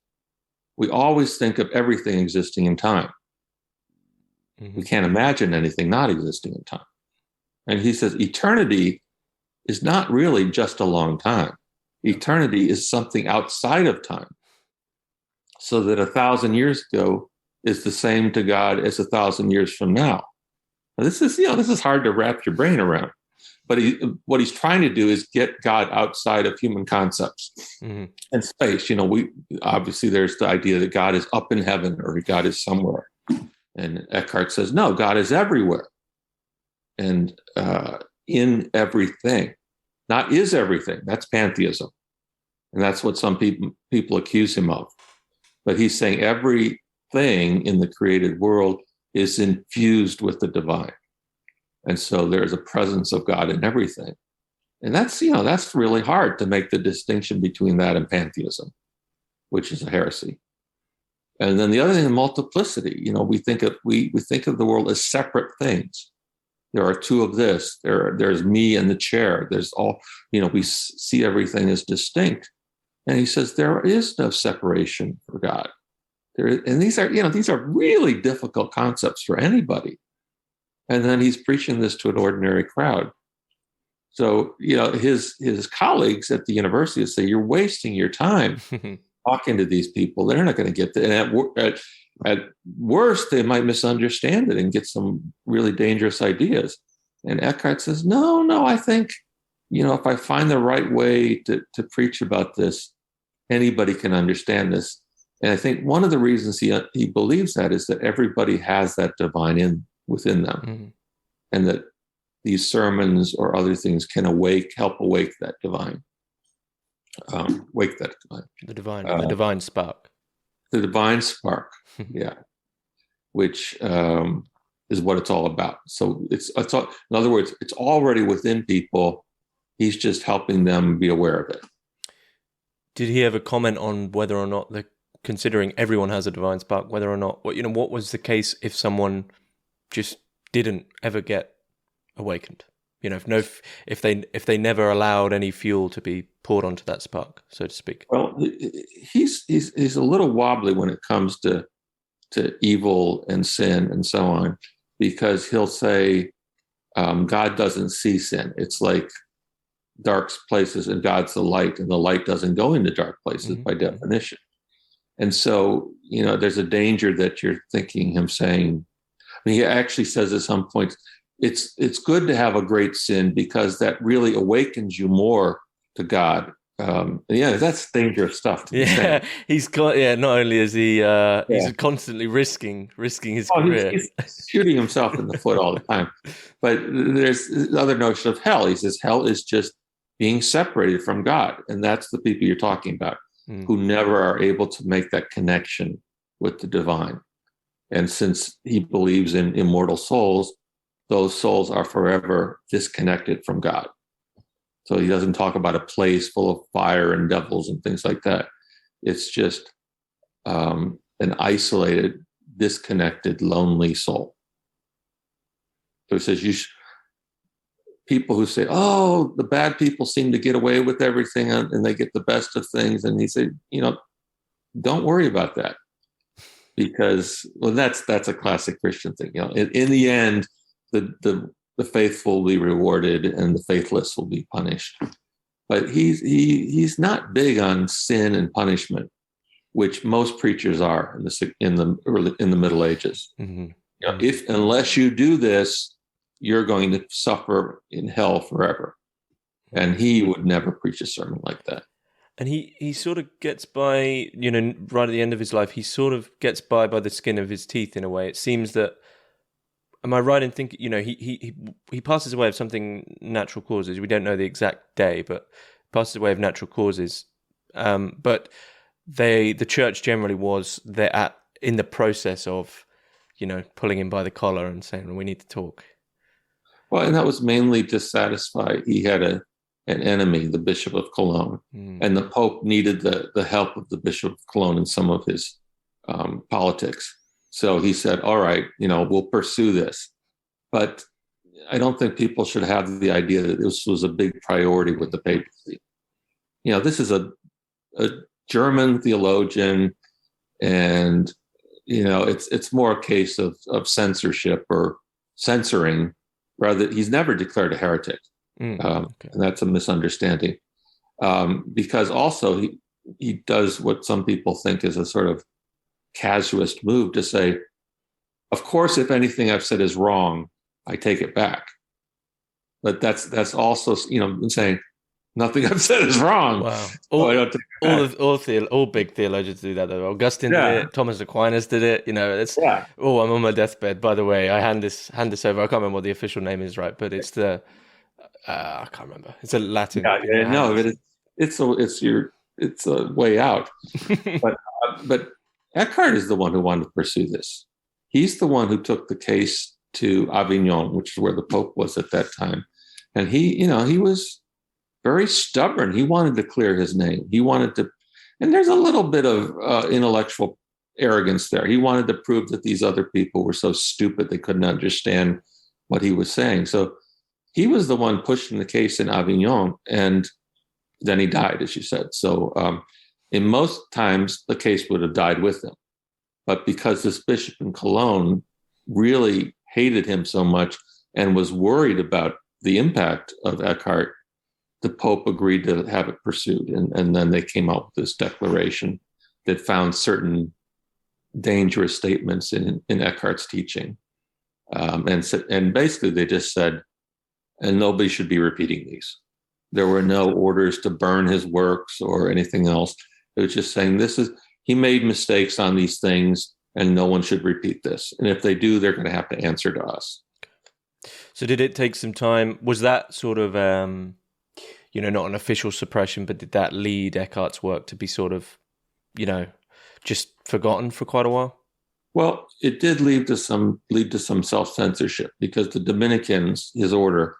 we always think of everything existing in time. Mm-hmm. We can't imagine anything not existing in time. And he says eternity is not really just a long time. Eternity is something outside of time. So that 1,000 years ago is the same to God as 1,000 years from now. Now this is hard to wrap your brain around. But what he's trying to do is get God outside of human concepts and space. We obviously there's the idea that God is up in heaven or God is somewhere. And Eckhart says, no, God is everywhere and in everything. Not is everything. That's pantheism. And that's what some people accuse him of. But he's saying everything in the created world is infused with the divine. And so there's a presence of God in everything. And that's really hard to make the distinction between that and pantheism, which is a heresy. And then the other thing, multiplicity. We think of the world as separate things. There are two of this. There's me and the chair. There's all, we see everything as distinct. And he says there is no separation for God. And these are really difficult concepts for anybody. And then he's preaching this to an ordinary crowd. So, his colleagues at the university say, you're wasting your time talking to these people. They're not going to get that. And at worst, they might misunderstand it and get some really dangerous ideas. And Eckhart says, no, I think, if I find the right way to preach about this, anybody can understand this. And I think one of the reasons he believes that is that everybody has that divine within them, and that these sermons or other things can help awake that divine. The divine spark. The divine spark, yeah, which is what it's all about. So it's all, in other words, it's already within people. He's just helping them be aware of it. Did he ever comment on whether or not considering everyone has a divine spark, whether or not what was the case if someone just didn't ever get awakened? If they never allowed any fuel to be poured onto that spark, so to speak. Well, he's a little wobbly when it comes to evil and sin and so on, because he'll say God doesn't see sin. It's like dark places and God's the light, and the light doesn't go into dark places by definition. And so, there's a danger that you're thinking him saying, he actually says at some point, it's good to have a great sin because that really awakens you more to God. That's dangerous stuff. He's got. Not only is he, he's constantly risking his career. He's shooting himself in the foot all the time. But there's the other notion of hell. He says hell is just being separated from God, and that's the people you're talking about, who never are able to make that connection with the divine. And since he believes in immortal souls, those souls are forever disconnected from God. So he doesn't talk about a place full of fire and devils and things like that. It's just an isolated, disconnected, lonely soul. So he says, people who say, oh, the bad people seem to get away with everything and they get the best of things. And he said, don't worry about that. Because, that's a classic Christian thing. In the end, the faithful will be rewarded and the faithless will be punished. But he's not big on sin and punishment, which most preachers are in the Middle Ages. Unless you do this, you're going to suffer in hell forever. And he would never preach a sermon like that. And he sort of gets by, right at the end of his life, he sort of gets by the skin of his teeth in a way. It seems that, am I right in thinking, he passes away of something natural causes. We don't know the exact day, but passes away of natural causes. But the church generally was in the process of, pulling him by the collar and saying, we need to talk. Well, and that was mainly to satisfy, he had an enemy, the Bishop of Cologne, and the Pope needed the help of the Bishop of Cologne in some of his politics. So he said, all right, we'll pursue this. But I don't think people should have the idea that this was a big priority with the papacy. This is a German theologian, and it's more a case of censorship or censoring, rather. He's never declared a heretic, and that's a misunderstanding, because also he does what some people think is a sort of casuist move to say, of course, if anything I've said is wrong, I take it back. But that's also, saying nothing I've said is wrong. Wow. All big theologians do that, though. Augustine did it. Thomas Aquinas did it. I'm on my deathbed. By the way, I hand this over. I can't remember what the official name is, right? But it's I can't remember. It's a Latin. It's a way out. But Eckhart is the one who wanted to pursue this. He's the one who took the case to Avignon, which is where the Pope was at that time. And he was very stubborn. He wanted to clear his name. He wanted to, and there's a little bit of intellectual arrogance there. He wanted to prove that these other people were so stupid they couldn't understand what he was saying. So he was the one pushing the case in Avignon, and then he died, as you said. So in most times, the case would have died with him. But because this bishop in Cologne really hated him so much and was worried about the impact of Eckhart, the Pope agreed to have it pursued. And then they came out with this declaration that found certain dangerous statements in Eckhart's teaching. And basically they just said, and nobody should be repeating these. There were no orders to burn his works or anything else. It was just saying he made mistakes on these things, and no one should repeat this. And if they do, they're going to have to answer to us. So did it take some time? Was that sort of, not an official suppression, but did that lead Eckhart's work to be sort of, just forgotten for quite a while? Well, it did lead to some self-censorship, because the Dominicans, his order,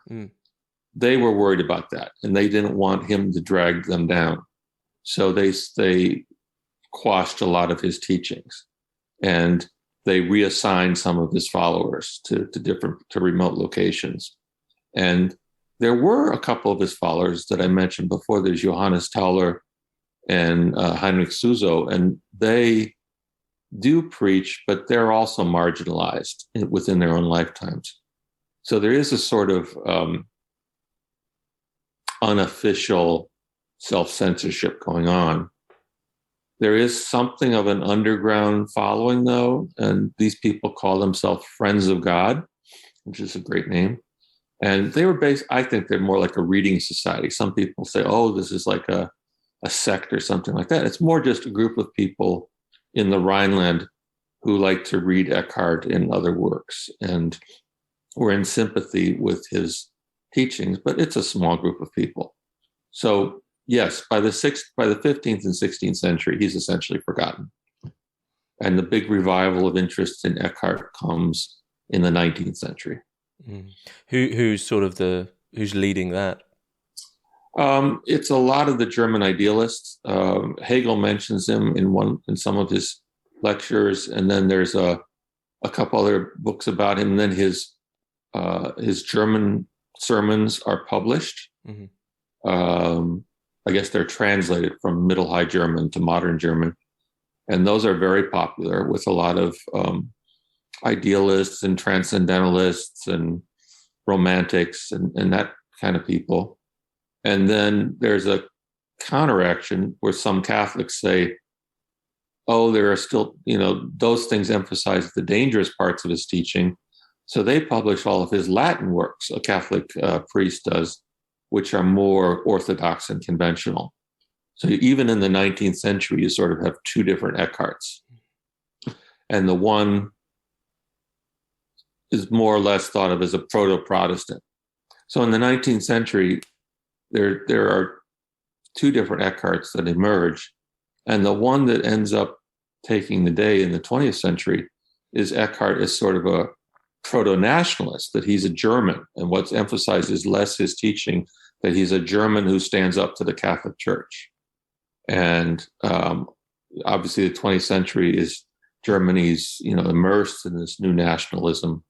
they were worried about that, and they didn't want him to drag them down. So they quashed a lot of his teachings, and they reassigned some of his followers to remote locations. And there were a couple of his followers that I mentioned before. There's Johannes Tauler and Heinrich Suso, and they do preach, but they're also marginalized within their own lifetimes. So there is a sort of unofficial self-censorship going on. There is something of an underground following, though, and these people call themselves Friends of God, which is a great name. And they were I think they're more like a reading society. Some people say, oh, this is like a sect or something like that. It's more just a group of people in the Rhineland who like to read Eckhart and other works, and were in sympathy with his teachings, but it's a small group of people. So yes, by the 15th and 16th century, he's essentially forgotten. And the big revival of interest in Eckhart comes in the 19th century. Who's leading that? It's a lot of the German idealists. Hegel mentions him in some of his lectures, and then there's a couple other books about him. And then his German sermons are published. I guess they're translated from Middle High German to Modern German, and those are very popular with a lot of idealists and transcendentalists and romantics and that kind of people. And then there's a counteraction where some Catholics say, oh, there are still, those things emphasize the dangerous parts of his teaching. So they publish all of his Latin works, a Catholic priest does, which are more orthodox and conventional. So even in the 19th century, you sort of have two different Eckharts. And the one is more or less thought of as a proto-Protestant. So in the 19th century, there are two different Eckharts that emerge. And the one that ends up taking the day in the 20th century is Eckhart as sort of a proto-nationalist, that he's a German. And what's emphasized is less his teaching, that he's a German who stands up to the Catholic Church. And obviously the 20th century is Germany's, immersed in this new nationalism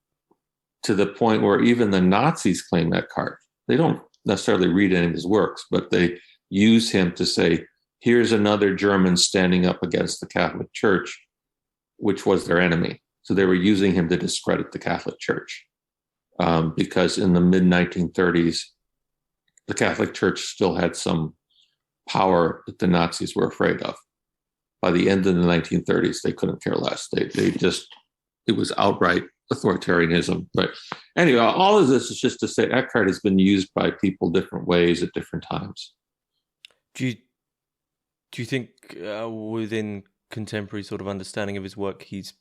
to the point where even the Nazis claim Eckhart. They don't necessarily read any of his works, but they use him to say, here's another German standing up against the Catholic Church, which was their enemy. So they were using him to discredit the Catholic Church because in the mid-1930s, the Catholic Church still had some power that the Nazis were afraid of. By the end of the 1930s, they couldn't care less. It was outright authoritarianism. But anyway, all of this is just to say Eckhart has been used by people different ways at different times. Do you think within contemporary sort of understanding of his work, he's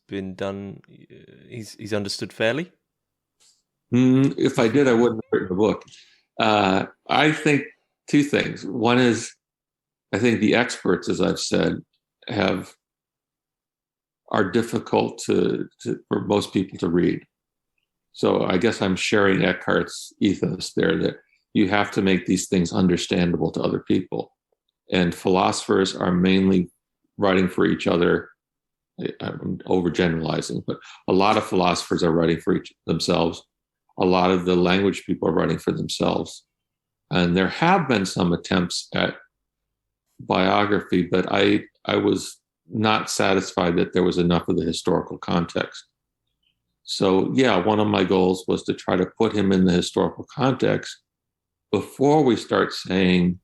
understood fairly? If I did, I wouldn't have written a book. I think two things. One is, I think the experts, as I've said, are difficult for most people to read. So I guess I'm sharing Eckhart's ethos there, that you have to make these things understandable to other people. And philosophers are mainly writing for each other. I'm overgeneralizing, but a lot of philosophers are writing for themselves. A lot of the language people are writing for themselves. And there have been some attempts at biography, but I was not satisfied that there was enough of the historical context. So yeah, one of my goals was to try to put him in the historical context before we start saying,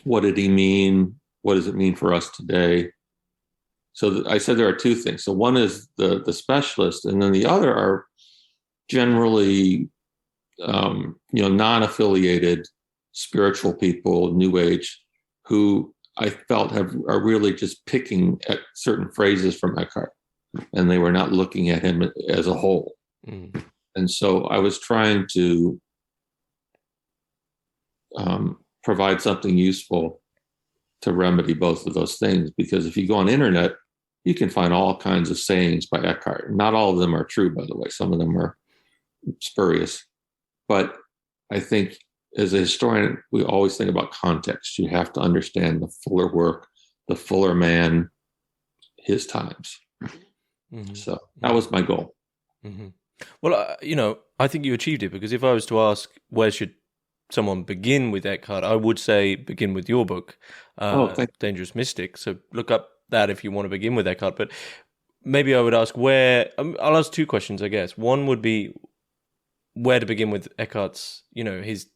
what did he mean? What does it mean for us today? So I said there are two things. So one is the specialist, and then the other are generally non-affiliated spiritual people, New Age, who I felt are really just picking at certain phrases from Eckhart, and they were not looking at him as a whole. Mm. And so I was trying to provide something useful to remedy both of those things, because if you go on the internet, you can find all kinds of sayings by Eckhart. Not all of them are true, by the way. Some of them are spurious. But I think as a historian, we always think about context. You have to understand the fuller work, the fuller man, his times. Mm-hmm. So that was my goal. Mm-hmm. Well, I think you achieved it, because if I was to ask where should someone begin with Eckhart, I would say begin with your book, Dangerous Mystic. So look up that if you want to begin with Eckhart. But maybe I would ask I'll ask two questions, I guess. One would be where to begin with Eckhart's, his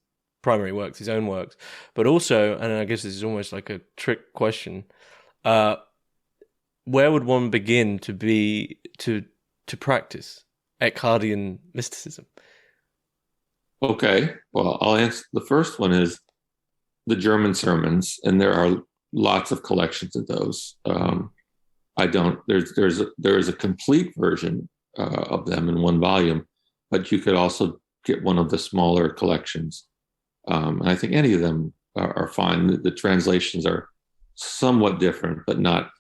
primary works, his own works. But also, and I guess this is almost like a trick question, where would one begin to practice Eckhartian mysticism? Okay, well, I'll answer. The first one is the German sermons, and there are lots of collections of those. There's a complete version of them in one volume, but you could also get one of the smaller collections. And I think any of them are fine. The translations are somewhat different, but not,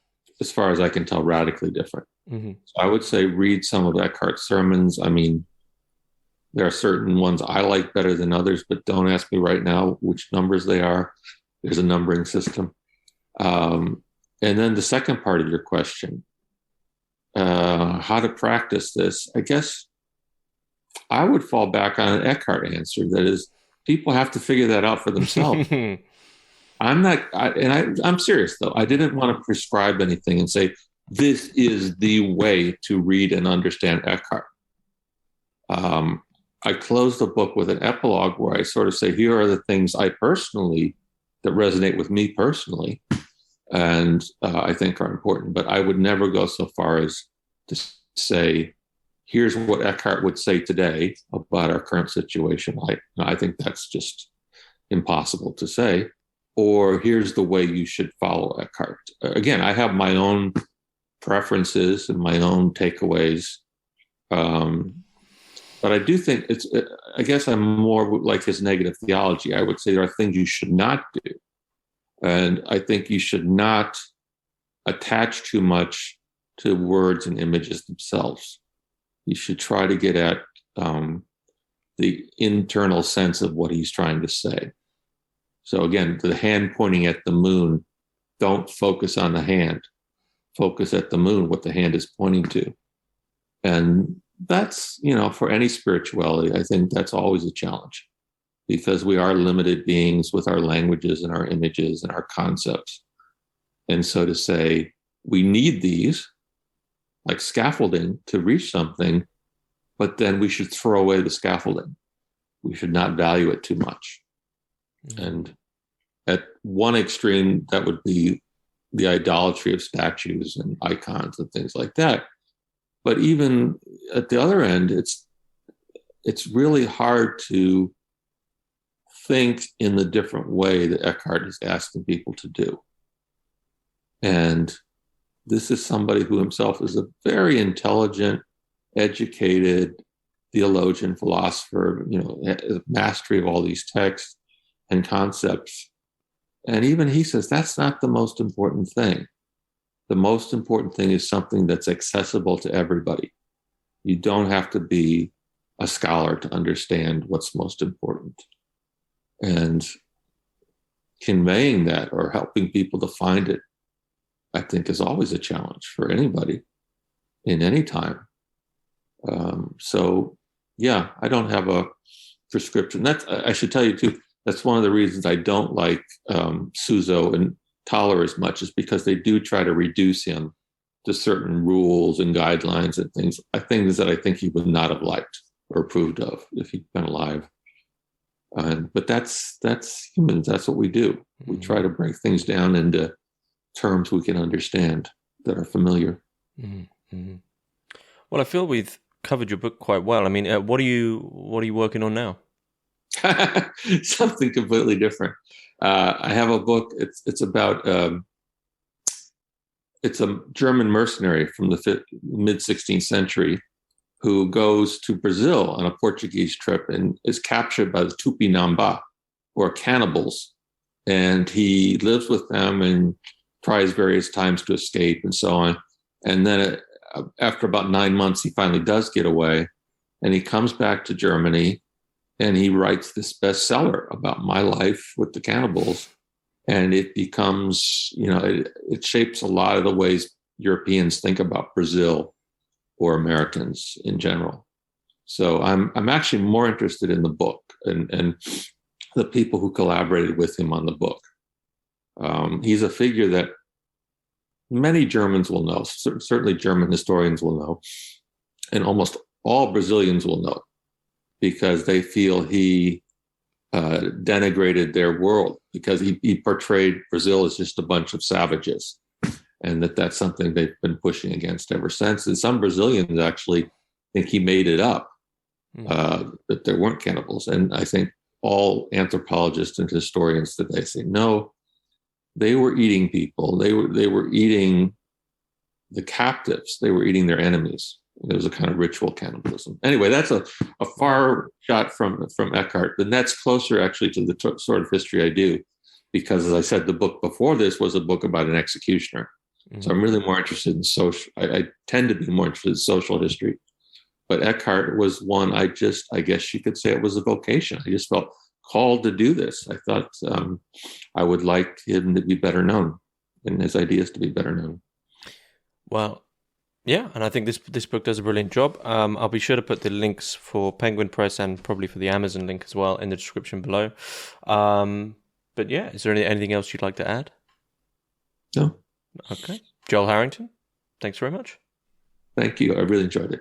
as far as I can tell, radically different. Mm-hmm. So I would say read some of Eckhart's sermons. I mean, there are certain ones I like better than others, but don't ask me right now which numbers they are. There's a numbering system. And then the second part of your question, how to practice this, I guess I would fall back on an Eckhart answer. That is, people have to figure that out for themselves. I'm serious though. I didn't want to prescribe anything and say, this is the way to read and understand Eckhart. I close the book with an epilogue where I sort of say, here are the things that resonate with me personally, and I think are important. But I would never go so far as to say, here's what Eckhart would say today about our current situation. I think that's just impossible to say. Or here's the way you should follow Eckhart. Again, I have my own preferences and my own takeaways. But I do think I guess I'm more like his negative theology. I would say there are things you should not do. And I think you should not attach too much to words and images themselves. You should try to get at the internal sense of what he's trying to say. So again, the hand pointing at the moon, don't focus on the hand. Focus at the moon, what the hand is pointing to. And that's, for any spirituality, I think that's always a challenge, because we are limited beings with our languages and our images and our concepts. And so to say, we need these, like scaffolding, to reach something, but then we should throw away the scaffolding. We should not value it too much. Mm-hmm. And at one extreme, that would be the idolatry of statues and icons and things like that. But even at the other end, it's really hard to think in the different way that Eckhart is asking people to do. And this is somebody who himself is a very intelligent, educated theologian, philosopher, mastery of all these texts and concepts. And even he says that's not the most important thing. The most important thing is something that's accessible to everybody. You don't have to be a scholar to understand what's most important. And conveying that or helping people to find it, I think, is always a challenge for anybody in any time. So, yeah, I don't have a prescription. I should tell you, too, that's one of the reasons I don't like Suso and Thaler as much, is because they do try to reduce him to certain rules and guidelines and things that I think he would not have liked or approved of if he'd been alive. But that's humans. That's what we do. We try to break things down into terms we can understand that are familiar. Mm-hmm. Well, I feel we've covered your book quite well. I mean, what are you working on now? Something completely different. I have a book. It's about it's a German mercenary from the mid-16th century who goes to Brazil on a Portuguese trip and is captured by the Tupinamba, or cannibals, and he lives with them and tries various times to escape and so on. And then after about 9 months, he finally does get away, and he comes back to Germany, and he writes this bestseller about my life with the cannibals. And it becomes, it shapes a lot of the ways Europeans think about Brazil or Americans in general. So I'm actually more interested in the book and the people who collaborated with him on the book. He's a figure that many Germans will know, certainly German historians will know, and almost all Brazilians will know, because they feel he denigrated their world, because he portrayed Brazil as just a bunch of savages, and that's something they've been pushing against ever since. And some Brazilians actually think he made it up, that there weren't cannibals. And I think all anthropologists and historians today say, no, they were eating people. They were eating the captives. They were eating their enemies. There was a kind of ritual cannibalism. Anyway, that's a far shot from Eckhart. And that's closer actually to the sort of history I do, because, as I said, the book before this was a book about an executioner. Mm-hmm. So I'm really more interested in social. I tend to be more interested in social history. But Eckhart was one I guess you could say it was a vocation. I just felt called to do this. I thought I would like him to be better known and his ideas to be better known. Well, yeah, and I think this book does a brilliant job. I'll be sure to put the links for Penguin Press and probably for the Amazon link as well in the description below. But yeah, is there anything else you'd like to add? No. Okay. Joel Harrington, thanks very much. Thank you. I really enjoyed it.